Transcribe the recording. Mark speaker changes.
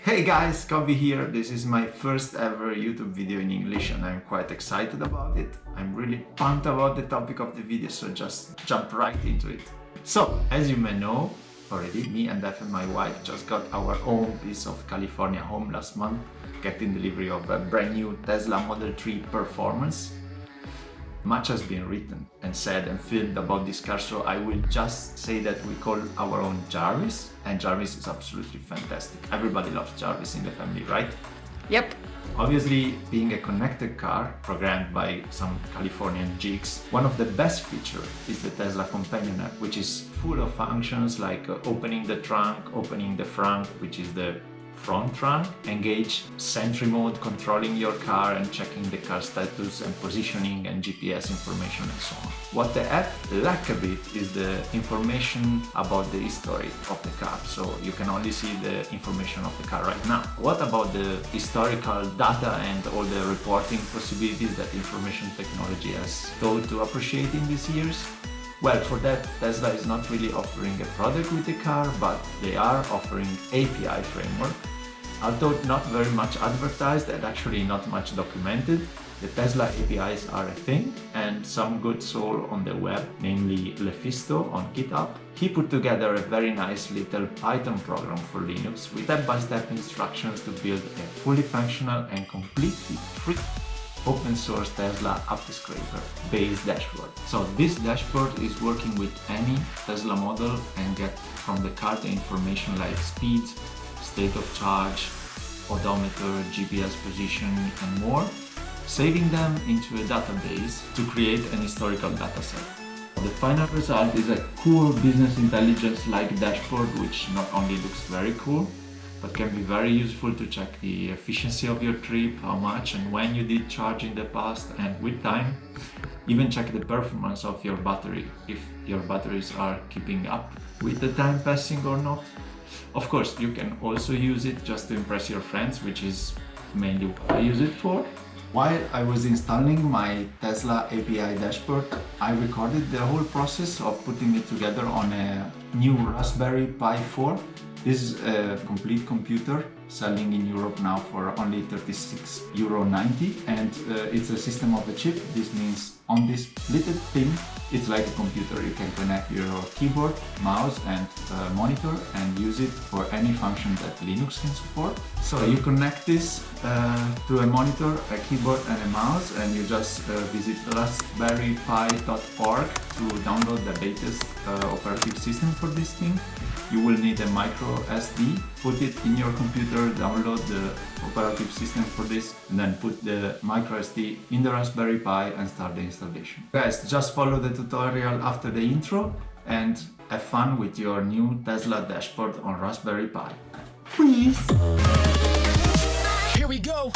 Speaker 1: Hey guys, Kobe here. This is my first ever YouTube video in English and I'm quite excited about it. I'm really pumped about the topic of the video, so just jump right into it. So, as you may know already, me and my wife just got our own piece of California home last month, getting delivery of a brand new Tesla Model 3 Performance. Much has been written and said and filmed about this car, so I will just say that we call our own Jarvis, and Jarvis is absolutely fantastic. Everybody loves Jarvis in the family, right?
Speaker 2: Yep.
Speaker 1: Obviously, being a connected car programmed by some Californian jigs, one of the best features is the Tesla Companion app, which is full of functions like opening the trunk, opening the front, which is the front trunk, engage Sentry mode, controlling your car and checking the car status and positioning and GPS information and so on. What the app lacks a bit is the information about the history of the car, so you can only see the information of the car right now. What about the historical data and all the reporting possibilities that information technology has taught to appreciate in these years? Well, for that, Tesla is not really offering a product with the car, but they are offering API framework. Although not very much advertised and actually not much documented, the Tesla APIs are a thing, and some good soul on the web, namely Lephisto on GitHub, he put together a very nice little Python program for Linux with step-by-step instructions to build a fully functional and completely free open source Tesla app scraper based dashboard. So this dashboard is working with any Tesla model and get from the car the information like speed, state of charge, odometer, GPS position and more, saving them into a database to create an historical dataset. The final result is a cool business intelligence-like dashboard which not only looks very cool, but can be very useful to check the efficiency of your trip, how much and when you did charge in the past and with time. Even check the performance of your battery, if your batteries are keeping up with the time passing or not. Of course, you can also use it just to impress your friends, which is mainly what I use it for. While I was installing my Tesla API dashboard, I recorded the whole process of putting it together on a new Raspberry Pi 4. This is a complete computer selling in Europe now for only €36.90 and it's a system of a chip. This means on this little thing, it's like a computer. You can connect your keyboard, mouse and monitor and use it for any function that Linux can support. So you connect this to a monitor, a keyboard and a mouse, and you just visit raspberrypi.org to download the latest operative system for this thing. You will need a micro SD, put it in your computer, download the operative system for this, and then put the micro SD in the Raspberry Pi and start the installation. Guys, just follow the tutorial after the intro and have fun with your new Tesla dashboard on Raspberry Pi. Please! Here we go!